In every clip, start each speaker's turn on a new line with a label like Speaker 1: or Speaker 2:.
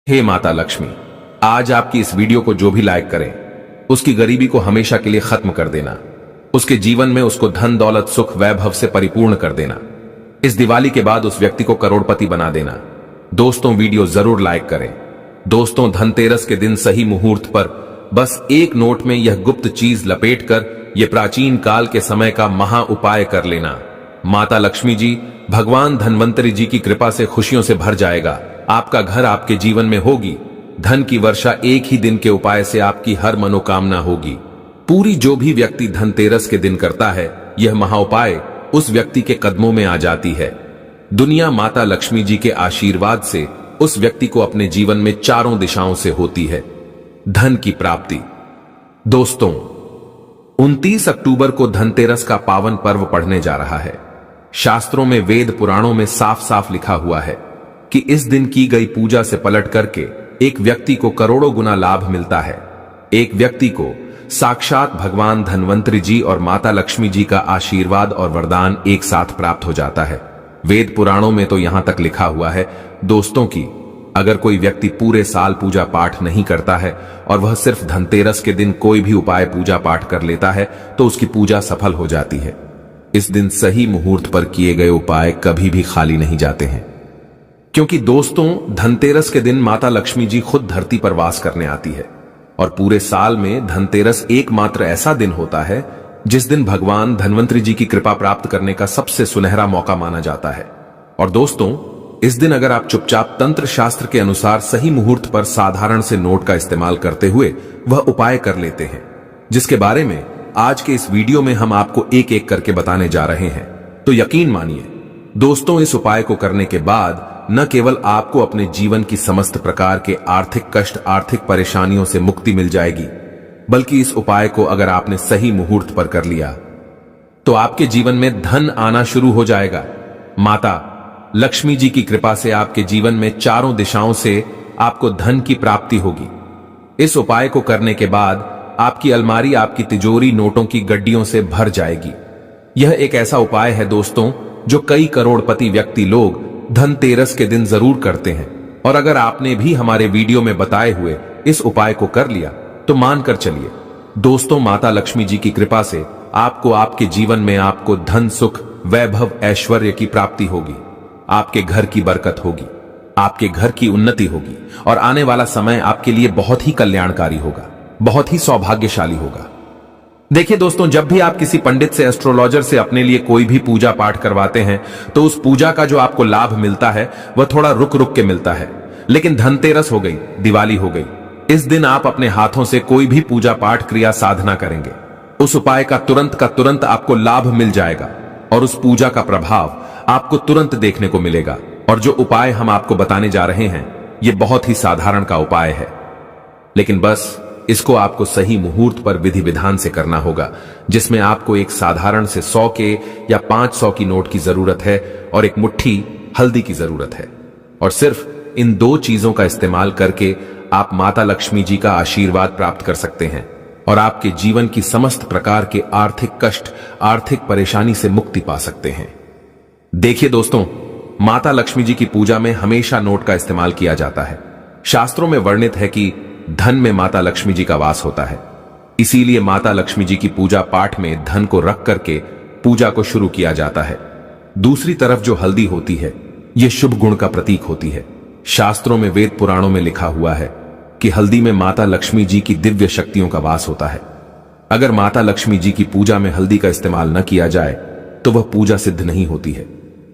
Speaker 1: हे माता लक्ष्मी, आज आपकी इस वीडियो को जो भी लाइक करें उसकी गरीबी को हमेशा के लिए खत्म कर देना, उसके जीवन में उसको धन दौलत सुख वैभव से परिपूर्ण कर देना, इस दिवाली के बाद उस व्यक्ति को करोड़पति बना देना। दोस्तों, वीडियो जरूर लाइक करें। दोस्तों, धनतेरस के दिन सही मुहूर्त पर बस एक नोट में यह गुप्त चीज लपेटकर यह प्राचीन काल के समय का महा उपाय कर लेना। माता लक्ष्मी जी, भगवान धन्वंतरी जी की कृपा से खुशियों से भर जाएगा। आपका घर आपके जीवन में होगी। धन की वर्षा एक ही दिन के उपाय से आपकी हर मनोकामना होगी पूरी। जो भी व्यक्ति धनतेरस के दिन करता है यह महाउपाय उस व्यक्ति के कदमों में आ जाती है। दुनिया माता लक्ष्मी जी के आशीर्वाद से उस व्यक्ति को अपने जीवन में चारों दिशाओं से होती है धन की प्राप्ति। दोस्तों, 29 अक्टूबर को धनतेरस का पावन पर्व पढ़ने जा रहा है। शास्त्रों में, वेद पुराणों में साफ साफ लिखा हुआ है कि इस दिन की गई पूजा से पलट करके एक व्यक्ति को करोड़ों गुना लाभ मिलता है। एक व्यक्ति को साक्षात भगवान धन्वंतरी जी और माता लक्ष्मी जी का आशीर्वाद और वरदान एक साथ प्राप्त हो जाता है। वेद पुराणों में तो यहां तक लिखा हुआ है दोस्तों की अगर कोई व्यक्ति पूरे साल पूजा पाठ नहीं करता है और वह सिर्फ धनतेरस के दिन कोई भी उपाय पूजा पाठ कर लेता है तो उसकी पूजा सफल हो जाती है। इस दिन सही मुहूर्त पर किए गए उपाय कभी भी खाली नहीं जाते हैं, क्योंकि दोस्तों, धनतेरस के दिन माता लक्ष्मी जी खुद धरती पर वास करने आती है और पूरे साल में धनतेरस एकमात्र ऐसा दिन होता है जिस दिन भगवान धन्वंतरी जी की कृपा प्राप्त करने का सबसे सुनहरा मौका माना जाता है। और दोस्तों, इस दिन अगर आप चुपचाप तंत्र शास्त्र के अनुसार सही मुहूर्त पर साधारण से नोट का इस्तेमाल करते हुए वह उपाय कर लेते हैं, जिसके बारे में आज के इस वीडियो में हम आपको एक एक करके बताने जा रहे हैं, तो यकीन मानिए दोस्तों, इस उपाय को करने के बाद न केवल आपको अपने जीवन की समस्त प्रकार के आर्थिक कष्ट, आर्थिक परेशानियों से मुक्ति मिल जाएगी, बल्कि इस उपाय को अगर आपने सही मुहूर्त पर कर लिया तो आपके जीवन में धन आना शुरू हो जाएगा। माता लक्ष्मी जी की कृपा से आपके जीवन में चारों दिशाओं से आपको धन की प्राप्ति होगी। इस उपाय को करने के बाद आपकी अलमारी, आपकी तिजोरी नोटों की गड्डियों से भर जाएगी। यह एक ऐसा उपाय है दोस्तों जो कई करोड़पति व्यक्ति लोग धनतेरस के दिन जरूर करते हैं। और अगर आपने भी हमारे वीडियो में बताए हुए इस उपाय को कर लिया तो मानकर चलिए दोस्तों, माता लक्ष्मी जी की कृपा से आपको आपके जीवन में आपको धन सुख वैभव ऐश्वर्य की प्राप्ति होगी। आपके घर की बरकत होगी, आपके घर की उन्नति होगी और आने वाला समय आपके लिए बहुत ही कल्याणकारी होगा, बहुत ही सौभाग्यशाली होगा। देखिए दोस्तों, जब भी आप किसी पंडित से, एस्ट्रोलॉजर से अपने लिए कोई भी पूजा पाठ करवाते हैं तो उस पूजा का जो आपको लाभ मिलता है वह थोड़ा रुक रुक के मिलता है। लेकिन धनतेरस हो गई, दिवाली हो गई, इस दिन आप अपने हाथों से कोई भी पूजा पाठ क्रिया साधना करेंगे, उस उपाय का तुरंत आपको लाभ मिल जाएगा और उस पूजा का प्रभाव आपको तुरंत देखने को मिलेगा। और जो उपाय हम आपको बताने जा रहे हैं यह बहुत ही साधारण का उपाय है, लेकिन बस इसको आपको सही मुहूर्त पर विधि विधान से करना होगा, जिसमें आपको एक साधारण से 100 के या 500 की नोट की जरूरत है और एक मुट्ठी हल्दी की जरूरत है। और सिर्फ इन दो चीजों का इस्तेमाल करके आप माता लक्ष्मी जी का आशीर्वाद प्राप्त कर सकते हैं और आपके जीवन की समस्त प्रकार के आर्थिक कष्ट, आर्थिक परेशानी से मुक्ति पा सकते हैं। देखिए दोस्तों, माता लक्ष्मी जी की पूजा में हमेशा नोट का इस्तेमाल किया जाता है। शास्त्रों में वर्णित है कि धन में माता लक्ष्मी जी का वास होता है, इसीलिए माता लक्ष्मी जी की पूजा पाठ में धन को रख करके पूजा को शुरू किया जाता है। दूसरी तरफ जो हल्दी होती है यह शुभ गुण का प्रतीक होती है। शास्त्रों में, वेद पुराणों में लिखा हुआ है कि हल्दी में माता लक्ष्मी जी की दिव्य शक्तियों का वास होता है। अगर माता लक्ष्मी जी की पूजा में हल्दी का इस्तेमाल न किया जाए तो वह पूजा सिद्ध नहीं होती है।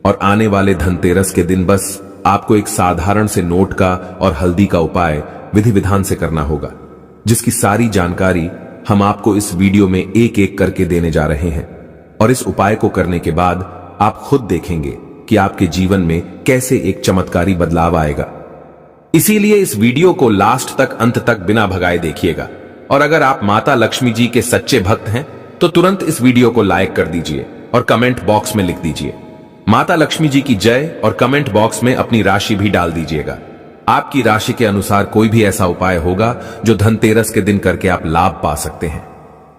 Speaker 1: और आने वाले धनतेरस के दिन बस आपको एक साधारण से नोट का और हल्दी का उपाय विधि विधान से करना होगा, जिसकी सारी जानकारी हम आपको इस वीडियो में एक एक करके देने जा रहे हैं। और इस उपाय को करने के बाद आप खुद देखेंगे कि आपके जीवन में कैसे एक चमत्कारी बदलाव आएगा। इसीलिए इस वीडियो को लास्ट तक, अंत तक बिना भगाए देखिएगा। और अगर आप माता लक्ष्मी जी के सच्चे भक्त हैं तो तुरंत इस वीडियो को लाइक कर दीजिए और कमेंट बॉक्स में लिख दीजिए माता लक्ष्मी जी की जय, और कमेंट बॉक्स में अपनी राशि भी डाल दीजिएगा। आपकी राशि के अनुसार कोई भी ऐसा उपाय होगा जो धनतेरस के दिन करके आप लाभ पा सकते हैं,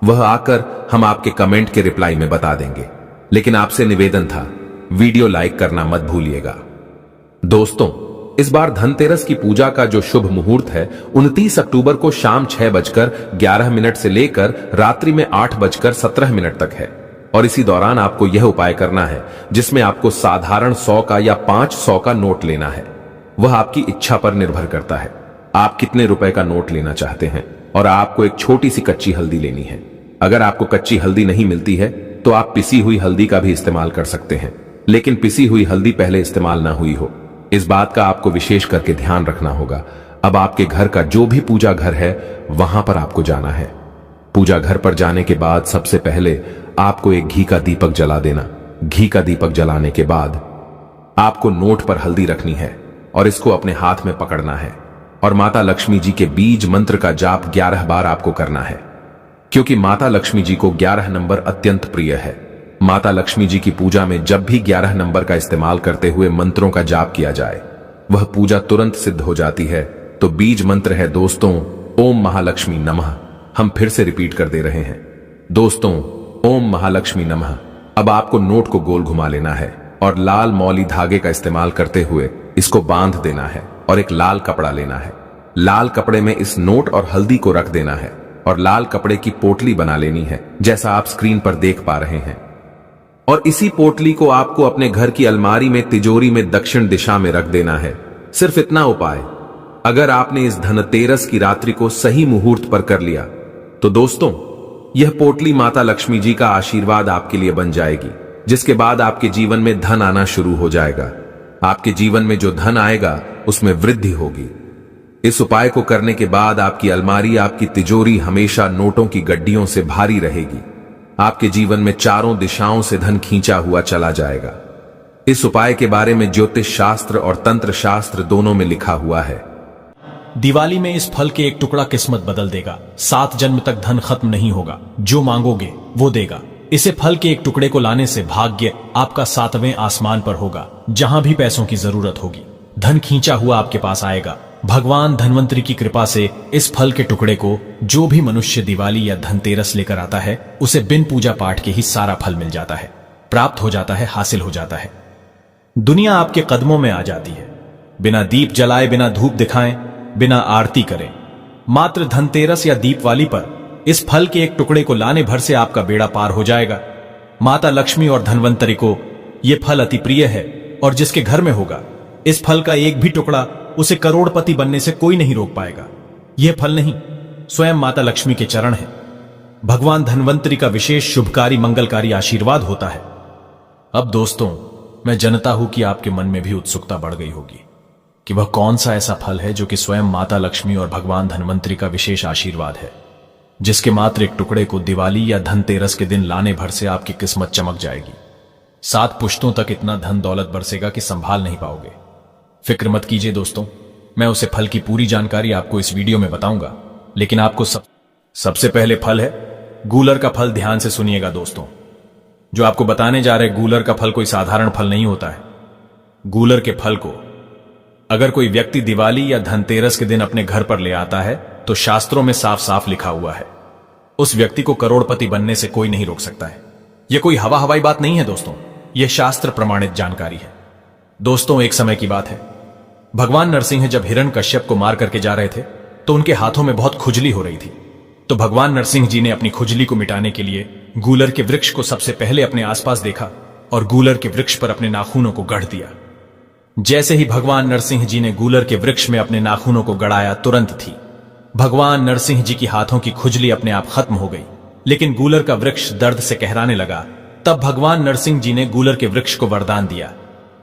Speaker 1: वह आकर हम आपके कमेंट के रिप्लाई में बता देंगे। लेकिन आपसे निवेदन था, वीडियो लाइक करना मत भूलिएगा। दोस्तों, इस बार धनतेरस की पूजा का जो शुभ मुहूर्त है 29 अक्टूबर को शाम 6:11 से लेकर रात्रि में 8:17 तक है। और इसी दौरान आपको यह उपाय करना है, जिसमें आपको साधारण 100 का या 500 का नोट लेना है। वह आपकी इच्छा पर निर्भर करता है, आप कितने रुपए का नोट लेना चाहते हैं। और आपको एक छोटी सी कच्ची हल्दी लेनी है। अगर आपको कच्ची हल्दी नहीं मिलती है तो आप पिसी हुई हल्दी का भी इस्तेमाल कर सकते हैं, लेकिन पिसी हुई हल्दी पहले इस्तेमाल ना हुई हो, इस बात का आपको विशेष करके ध्यान रखना होगा। अब आपके घर का जो भी पूजा घर है वहां पर आपको जाना है। पूजा घर पर जाने के बाद सबसे पहले आपको एक घी का दीपक जला देना। घी का दीपक जलाने के बाद आपको नोट पर हल्दी रखनी है और इसको अपने हाथ में पकड़ना है और माता लक्ष्मी जी के बीज मंत्र का जाप 11 बार आपको करना है, क्योंकि माता लक्ष्मी जी को 11 नंबर अत्यंत प्रिय है। माता लक्ष्मी जी की पूजा में जब भी 11 नंबर का इस्तेमाल करते हुए मंत्रों का जाप किया जाए वह पूजा तुरंत सिद्ध हो जाती है। तो बीज मंत्र है दोस्तों, ओम महालक्ष्मी नमः। हम फिर से रिपीट कर दे रहे हैं दोस्तों, ओम महालक्ष्मी नमः। अब आपको नोट को गोल घुमा लेना है और लाल मौली धागे का इस्तेमाल करते हुए इसको बांध देना है और एक लाल कपड़ा लेना है। लाल कपड़े में इस नोट और हल्दी को रख देना है और लाल कपड़े की पोटली बना लेनी है, जैसा आप स्क्रीन पर देख पा रहे हैं। और इसी पोटली को आपको अपने घर की अलमारी में तिजोरी में दक्षिण दिशा में रख देना है। सिर्फ इतना उपाय अगर आपने इस धनतेरस की रात्रि को सही मुहूर्त पर कर लिया तो दोस्तों यह पोटली माता लक्ष्मी जी का आशीर्वाद आपके लिए बन जाएगी, जिसके बाद आपके जीवन में धन आना शुरू हो जाएगा। आपके जीवन में जो धन आएगा उसमें वृद्धि होगी। इस उपाय को करने के बाद आपकी अलमारी, आपकी तिजोरी हमेशा नोटों की गड्डियों से भारी रहेगी। आपके जीवन में चारों दिशाओं से धन खींचा हुआ चला जाएगा। इस उपाय के बारे में ज्योतिष शास्त्र और तंत्र शास्त्र दोनों में लिखा हुआ है।
Speaker 2: दिवाली में इस फल के एक टुकड़ा किस्मत बदल देगा। 7 जन्म तक धन खत्म नहीं होगा, जो मांगोगे वो देगा। इसे फल के एक टुकड़े को लाने से भाग्य आपका 7वें आसमान पर होगा, जहां भी पैसों की जरूरत होगी धन खींचा हुआ आपके पास आएगा। भगवान धनवंतरी की कृपा से इस फल के टुकड़े को जो भी मनुष्य दिवाली या धनतेरस लेकर आता है उसे बिन पूजा पाठ के ही सारा फल मिल जाता है, प्राप्त हो जाता है, हासिल हो जाता है। दुनिया आपके कदमों में आ जाती है। बिना दीप जलाए, बिना धूप दिखाएं, बिना आरती करें, मात्र धनतेरस या दीपवाली पर इस फल के एक टुकड़े को लाने भर से आपका बेड़ा पार हो जाएगा। माता लक्ष्मी और धनवंतरी को यह फल अति प्रिय है और जिसके घर में होगा इस फल का एक भी टुकड़ा उसे करोड़पति बनने से कोई नहीं रोक पाएगा। यह फल नहीं, स्वयं माता लक्ष्मी के चरण है। भगवान धनवंतरी का विशेष शुभकारी मंगलकारी आशीर्वाद होता है। अब दोस्तों मैं जानता हूं कि आपके मन में भी उत्सुकता बढ़ गई होगी कि वह कौन सा ऐसा फल है जो कि स्वयं माता लक्ष्मी और भगवान धनवंतरी का विशेष आशीर्वाद है, जिसके मात्र एक टुकड़े को दिवाली या धनतेरस के दिन लाने भर से आपकी किस्मत चमक जाएगी। 7 पुश्तों तक इतना धन दौलत बरसेगा कि संभाल नहीं पाओगे। फिक्र मत कीजिए दोस्तों, मैं उसे फल की पूरी जानकारी आपको इस वीडियो में बताऊंगा, लेकिन आपको सबसे पहले फल है गूलर का फल। ध्यान से सुनिएगा दोस्तों, जो आपको बताने जा रहे गूलर का फल कोई साधारण फल नहीं होता है। गूलर के फल को अगर कोई व्यक्ति दिवाली या धनतेरस के दिन अपने घर पर ले आता है तो शास्त्रों में साफ साफ लिखा हुआ है उस व्यक्ति को करोड़पति बनने से कोई नहीं रोक सकता है। यह कोई हवाई बात नहीं है दोस्तों, यह शास्त्र प्रमाणित जानकारी है। दोस्तों एक समय की बात है, भगवान नरसिंह जब हिरण्यकश्यप को मार करके जा रहे थे तो उनके हाथों में बहुत खुजली हो रही थी। तो भगवान नरसिंह जी ने अपनी खुजली को मिटाने के लिए गूलर के वृक्ष को सबसे पहले अपने आसपास देखा और गूलर के वृक्ष पर अपने नाखूनों को गढ़ दिया। जैसे ही भगवान नरसिंह जी ने गूलर के वृक्ष में अपने नाखूनों को गड़ाया, तुरंत थी भगवान नरसिंह जी की हाथों की खुजली अपने आप खत्म हो गई। लेकिन गूलर का वृक्ष दर्द से कहराने लगा। तब भगवान नरसिंह जी ने गूलर के वृक्ष को वरदान दिया,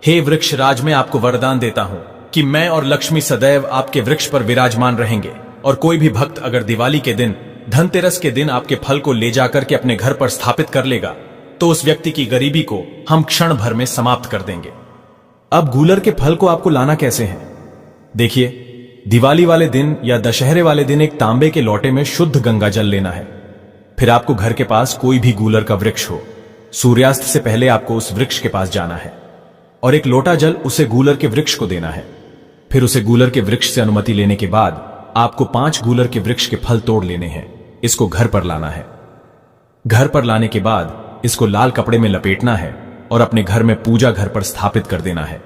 Speaker 2: हे वृक्ष राज, मैं आपको वरदान देता हूं कि मैं और लक्ष्मी सदैव आपके वृक्ष पर विराजमान रहेंगे। और कोई भी भक्त अगर दिवाली के दिन, धनतेरस के दिन आपके फल को ले जाकर के अपने घर पर स्थापित कर लेगा तो उस व्यक्ति की गरीबी को हम क्षण भर में समाप्त कर देंगे। अब गूलर के फल को आपको लाना कैसे है? देखिए, दिवाली वाले दिन या दशहरे वाले दिन एक तांबे के लोटे में शुद्ध गंगा जल लेना है। फिर आपको घर के पास कोई भी गूलर का वृक्ष हो, सूर्यास्त से पहले आपको उस वृक्ष के पास जाना है और एक लोटा जल उसे गूलर के वृक्ष को देना है। फिर उसे गूलर के वृक्ष से अनुमति लेने के बाद आपको 5 गूलर के वृक्ष के फल तोड़ लेने हैं। इसको घर पर लाना है। घर पर लाने के बाद इसको लाल कपड़े में लपेटना है और अपने घर में पूजा घर पर स्थापित कर देना है।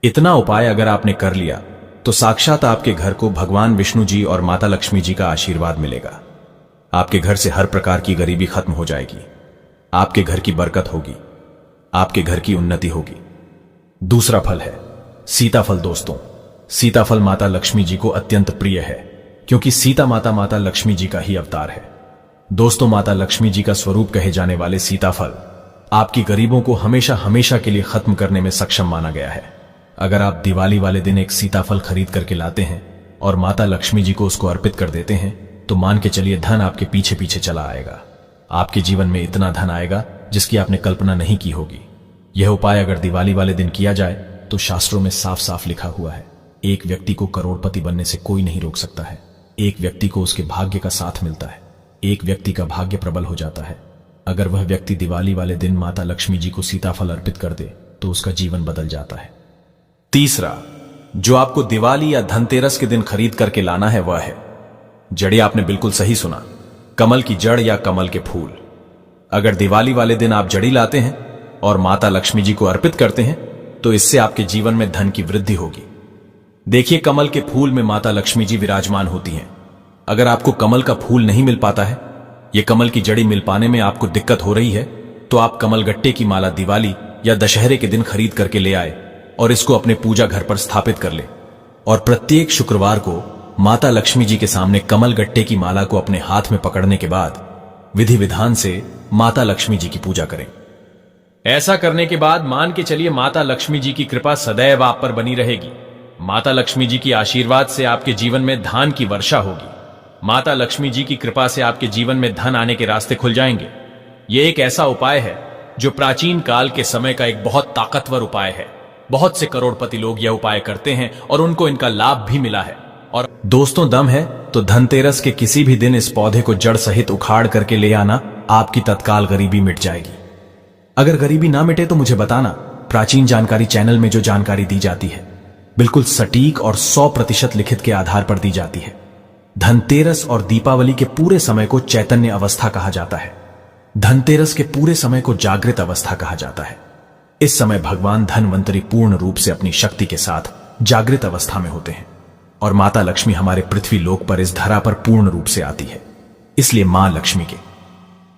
Speaker 2: इतना उपाय अगर आपने कर लिया तो साक्षात आपके घर को भगवान विष्णु जी और माता लक्ष्मी जी का आशीर्वाद मिलेगा। आपके घर से हर प्रकार की गरीबी खत्म हो जाएगी, आपके घर की बरकत होगी, आपके घर की उन्नति होगी। दूसरा फल है सीताफल। दोस्तों, सीताफल माता लक्ष्मी जी को अत्यंत प्रिय है, क्योंकि सीता माता लक्ष्मी जी का ही अवतार है। दोस्तों, माता लक्ष्मी जी का स्वरूप कहे जाने वाले सीताफल आपकी गरीबों को हमेशा हमेशा के लिए खत्म करने में सक्षम माना गया है। अगर आप दिवाली वाले दिन एक सीताफल खरीद करके लाते हैं और माता लक्ष्मी जी को उसको अर्पित कर देते हैं, तो मान के चलिए धन आपके पीछे पीछे चला आएगा। आपके जीवन में इतना धन आएगा जिसकी आपने कल्पना नहीं की होगी। यह उपाय अगर दिवाली वाले दिन किया जाए तो शास्त्रों में साफ साफ लिखा हुआ है, एक व्यक्ति को करोड़पति बनने से कोई नहीं रोक सकता है। एक व्यक्ति को उसके भाग्य का साथ मिलता है, एक व्यक्ति का भाग्य प्रबल हो जाता है। अगर वह व्यक्ति दिवाली वाले दिन माता लक्ष्मी जी को सीताफल अर्पित कर दे तो उसका जीवन बदल जाता है। तीसरा, जो आपको दिवाली या धनतेरस के दिन खरीद करके लाना है वह है जड़ी। आपने बिल्कुल सही सुना, कमल की जड़ या कमल के फूल। अगर दिवाली वाले दिन आप जड़ी लाते हैं और माता लक्ष्मी जी को अर्पित करते हैं तो इससे आपके जीवन में धन की वृद्धि होगी। देखिए, कमल के फूल में माता लक्ष्मी जी विराजमान होती हैं। अगर आपको कमल का फूल नहीं मिल पाता है, ये कमल की जड़ी मिल पाने में आपको दिक्कत हो रही है, तो आप कमल गट्टे की माला दिवाली या दशहरे के दिन खरीद करके ले आए और इसको अपने पूजा घर पर स्थापित कर ले और प्रत्येक शुक्रवार को माता लक्ष्मी जी के सामने कमल गट्टे की माला को अपने हाथ में पकड़ने के बाद विधि विधान से माता लक्ष्मी जी की पूजा करें। ऐसा करने के बाद मान के चलिए माता लक्ष्मी जी की कृपा सदैव आप पर बनी रहेगी। माता लक्ष्मी जी की आशीर्वाद से आपके जीवन में धन की वर्षा होगी। माता लक्ष्मी जी की कृपा से आपके जीवन में धन आने के रास्ते खुल जाएंगे। यह एक ऐसा उपाय है जो प्राचीन काल के समय का एक बहुत ताकतवर उपाय है। बहुत से करोड़पति लोग यह उपाय करते हैं और उनको इनका लाभ भी मिला है। और दोस्तों, दम है तो धनतेरस के किसी भी दिन इस पौधे को जड़ सहित उखाड़ करके ले आना, आपकी तत्काल गरीबी मिट जाएगी। अगर गरीबी ना मिटे तो मुझे बताना। प्राचीन जानकारी चैनल में जो जानकारी दी जाती है बिल्कुल सटीक और 100% लिखित के आधार पर दी जाती है। धनतेरस और दीपावली के पूरे समय को चैतन्य अवस्था कहा जाता है। धनतेरस के पूरे समय को जागृत अवस्था कहा जाता है। इस समय भगवान धनवंतरी पूर्ण रूप से अपनी शक्ति के साथ जागृत अवस्था में होते हैं और माता लक्ष्मी हमारे पृथ्वी लोक पर इस धरा पर पूर्ण रूप से आती है। इसलिए मां लक्ष्मी के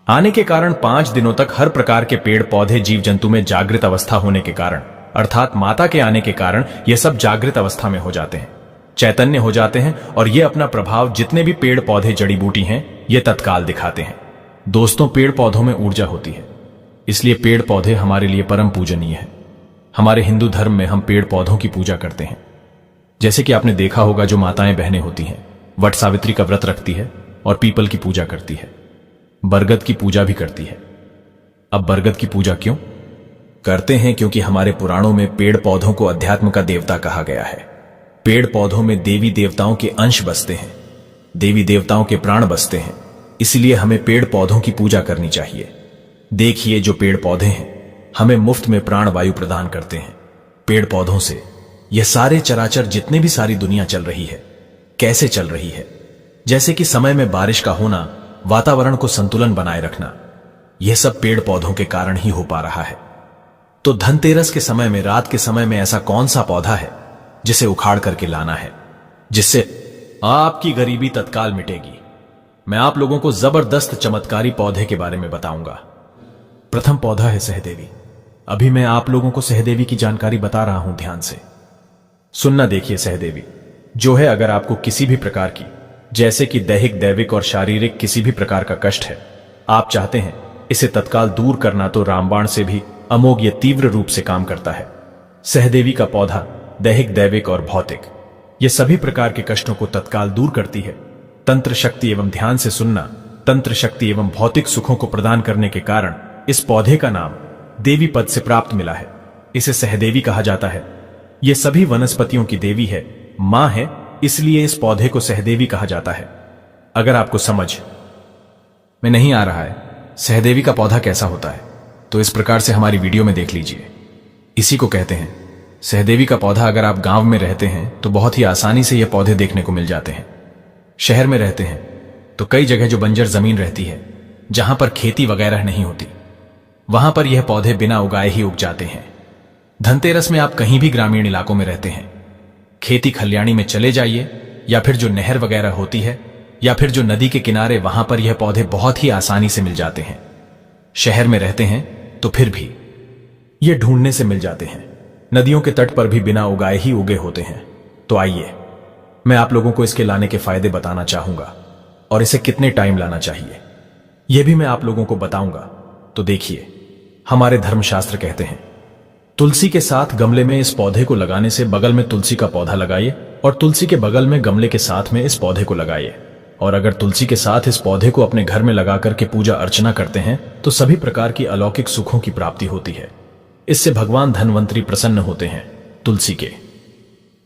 Speaker 2: आने के कारण 5 दिनों तक हर प्रकार के पेड़ पौधे जीव जंतु में जागृत अवस्था होने के कारण, अर्थात माता के आने के कारण, ये सब जागृत अवस्था में हो जाते हैं, चैतन्य हो जाते हैं और ये अपना प्रभाव जितने भी पेड़ पौधे जड़ी बूटी हैं ये तत्काल दिखाते हैं। दोस्तों, पेड़ पौधों में ऊर्जा होती है, इसलिए पेड़ पौधे हमारे लिए परम पूजनीय है। हमारे हिंदू धर्म में हम पेड़ पौधों की पूजा करते हैं। जैसे कि आपने देखा होगा, जो माताएं बहनें होती हैं वट सावित्री का व्रत रखती है और पीपल की पूजा करती है, बरगद की पूजा भी करती है। अब बरगद की पूजा क्यों करते हैं? क्योंकि हमारे पुराणों में पेड़ पौधों को अध्यात्म का देवता कहा गया है। पेड़ पौधों में देवी देवताओं के अंश बसते हैं, देवी देवताओं के प्राण बसते हैं, इसलिए हमें पेड़ पौधों की पूजा करनी चाहिए। देखिए, जो पेड़ पौधे हैं हमें मुफ्त में प्राण वायु प्रदान करते हैं। पेड़ पौधों से यह सारे चराचर जितने भी सारी दुनिया चल रही है, कैसे चल रही है? जैसे कि समय में बारिश का होना, वातावरण को संतुलन बनाए रखना, यह सब पेड़ पौधों के कारण ही हो पा रहा है। तो धनतेरस के समय में, रात के समय में ऐसा कौन सा पौधा है जिसे उखाड़ करके लाना है, जिससे आपकी गरीबी तत्काल मिटेगी? मैं आप लोगों को जबरदस्त चमत्कारी पौधे के बारे में बताऊंगा। प्रथम पौधा है सहदेवी। अभी मैं आप लोगों को सहदेवी की जानकारी बता रहा हूं, ध्यान से सुनना। देखिए, सहदेवी जो है, अगर आपको किसी भी प्रकार की, जैसे कि दैहिक, दैविक और शारीरिक किसी भी प्रकार का कष्ट है, आप चाहते हैं इसे तत्काल दूर करना, तो रामबाण से भी अमोघ ये तीव्र रूप से काम करता है। सहदेवी का पौधा दैहिक, दैविक और भौतिक ये सभी प्रकार के कष्टों को तत्काल दूर करती है। तंत्र शक्ति एवं ध्यान से सुनना, तंत्र शक्ति एवं भौतिक सुखों को प्रदान करने के कारण इस पौधे का नाम देवी पद से प्राप्त मिला है। इसे सहदेवी कहा जाता है। यह सभी वनस्पतियों की देवी है, मां है, इसलिए इस पौधे को सहदेवी कहा जाता है। अगर आपको समझ में नहीं आ रहा है सहदेवी का पौधा कैसा होता है, तो इस प्रकार से हमारी वीडियो में देख लीजिए। इसी को कहते हैं सहदेवी का पौधा। अगर आप गांव में रहते हैं तो बहुत ही आसानी से यह पौधे देखने को मिल जाते हैं। शहर में रहते हैं तो कई जगह जो बंजर जमीन रहती है, जहां पर खेती वगैरह नहीं होती, वहां पर यह पौधे बिना उगाए ही उग जाते हैं। धनतेरस में आप कहीं भी ग्रामीण इलाकों में रहते हैं, खेती खलियानी में चले जाइए, या फिर जो नहर वगैरह होती है, या फिर जो नदी के किनारे, वहां पर यह पौधे बहुत ही आसानी से मिल जाते हैं। शहर में रहते हैं तो फिर भी ये ढूंढने से मिल जाते हैं। नदियों के तट पर भी बिना उगाए ही उगे होते हैं। तो आइए मैं आप लोगों को इसके लाने के फायदे बताना चाहूंगा, और इसे कितने टाइम लाना चाहिए यह भी मैं आप लोगों को बताऊंगा। तो देखिए, हमारे धर्मशास्त्र कहते हैं, तुलसी के साथ गमले में इस पौधे को लगाने से बगल में तुलसी का पौधा लगाइए, और तुलसी के बगल में गमले के साथ में इस पौधे को लगाइए। और अगर तुलसी के साथ इस पौधे को अपने घर में लगा करके पूजा अर्चना करते हैं तो सभी प्रकार की अलौकिक सुखों की प्राप्ति होती है। इससे भगवान धनवंतरी प्रसन्न होते हैं। तुलसी के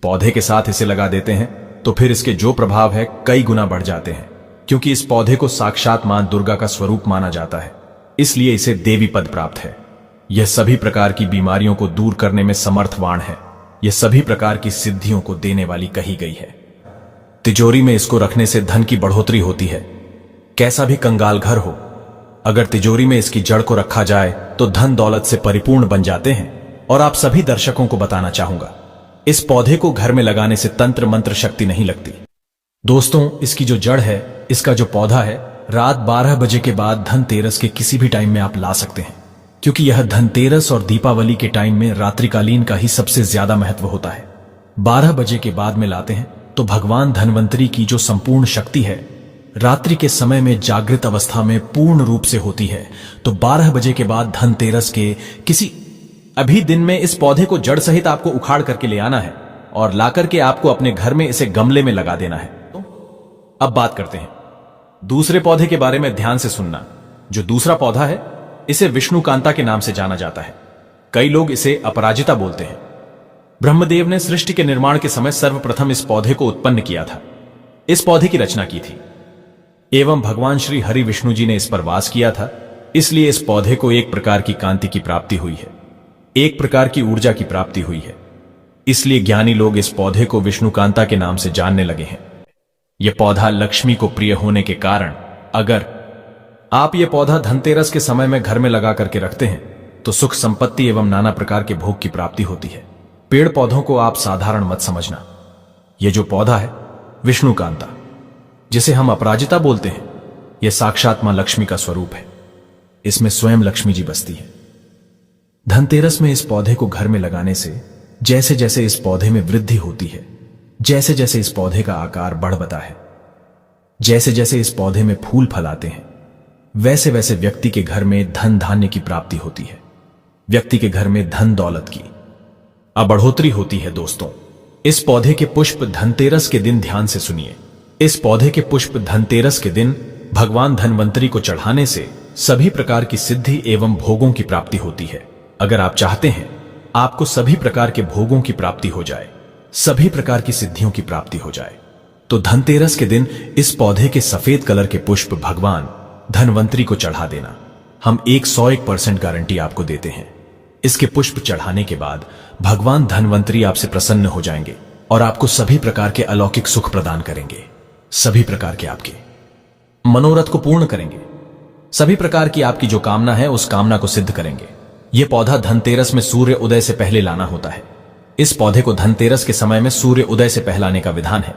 Speaker 2: पौधे के साथ इसे लगा देते हैं तो फिर इसके जो प्रभाव है कई गुना बढ़ जाते हैं, क्योंकि इस पौधे को साक्षात मां दुर्गा का स्वरूप माना जाता है, इसलिए इसे देवी पद प्राप्त है। यह सभी प्रकार की बीमारियों को दूर करने में समर्थवान है। यह सभी प्रकार की सिद्धियों को देने वाली कही गई है। तिजोरी में इसको रखने से धन की बढ़ोतरी होती है। कैसा भी कंगाल घर हो, अगर तिजोरी में इसकी जड़ को रखा जाए तो धन दौलत से परिपूर्ण बन जाते हैं। और आप सभी दर्शकों को बताना चाहूंगा, इस पौधे को घर में लगाने से तंत्र मंत्र शक्ति नहीं लगती। दोस्तों, इसकी जो जड़ है, इसका जो पौधा है, रात 12 बजे के बाद धनतेरस के किसी भी टाइम में आप ला सकते हैं, क्योंकि यह धनतेरस और दीपावली के टाइम में रात्रिकालीन का ही सबसे ज्यादा महत्व होता है। 12 बजे के बाद में लाते हैं तो भगवान धनवंतरी की जो संपूर्ण शक्ति है रात्रि के समय में जागृत अवस्था में पूर्ण रूप से होती है। तो 12 बजे के बाद धनतेरस के किसी अभी दिन में इस पौधे को जड़ सहित आपको उखाड़ करके ले आना है और लाकर के आपको अपने घर में इसे गमले में लगा देना है। तो अब बात करते हैं दूसरे पौधे के बारे में। ध्यान से सुनना। जो दूसरा पौधा है, इसे विष्णुकांता के नाम से जाना जाता है। कई लोग इसे अपराजिता बोलते हैं। ब्रह्मदेव ने सृष्टि के निर्माण के समय सर्वप्रथम इस पौधे को उत्पन्न किया था, इस पौधे की रचना की थी, एवं भगवान श्री हरि विष्णु जी ने इस पर वास किया था। इसलिए इस पौधे को एक प्रकार की कांति की प्राप्ति हुई है, एक प्रकार की ऊर्जा की प्राप्ति हुई है। इसलिए ज्ञानी लोग इस पौधे को विष्णुकांता के नाम से जानने लगे हैं। यह पौधा लक्ष्मी को प्रिय होने के कारण अगर आप यह पौधा धनतेरस के समय में घर में लगा करके रखते हैं तो सुख संपत्ति एवं नाना प्रकार के भोग की प्राप्ति होती है। पेड़ पौधों को आप साधारण मत समझना। यह जो पौधा है विष्णुकांता, जिसे हम अपराजिता बोलते हैं, यह साक्षात मां लक्ष्मी का स्वरूप है। इसमें स्वयं लक्ष्मी जी बसती है। धनतेरस में इस पौधे को घर में लगाने से जैसे जैसे इस पौधे में वृद्धि होती है, जैसे जैसे इस पौधे का आकार बढ़ता है, जैसे जैसे इस पौधे में फूल फल आते हैं, वैसे वैसे व्यक्ति के घर में धन धान्य की प्राप्ति होती है। व्यक्ति के घर में धन दौलत की बढ़ोतरी होती है। दोस्तों, इस पौधे के पुष्प धनतेरस के दिन ध्यान से सुनिए। इस पौधे के पुष्प धनतेरस के दिन भगवान धनवंतरी को चढ़ाने से सभी प्रकार की सिद्धि एवं भोगों की प्राप्ति होती है। अगर आप चाहते हैं आपको सभी प्रकार के भोगों की प्राप्ति हो जाए, सभी प्रकार की सिद्धियों की प्राप्ति हो जाए, तो धनतेरस के दिन इस पौधे के सफेद कलर के पुष्प भगवान धनवंतरी को चढ़ा देना। हम 101% गारंटी आपको देते हैं। इसके पुष्प चढ़ाने के बाद भगवान धनवंतरी आपसे प्रसन्न हो जाएंगे और आपको सभी प्रकार के अलौकिक सुख प्रदान करेंगे। सभी प्रकार के आपके मनोरथ को पूर्ण करेंगे। सभी प्रकार की आपकी जो कामना है उस कामना को सिद्ध करेंगे। यह पौधा धनतेरस में सूर्य उदय से पहले लाना होता है। इस पौधे को धनतेरस के समय में सूर्य उदय से पहलाने का विधान है।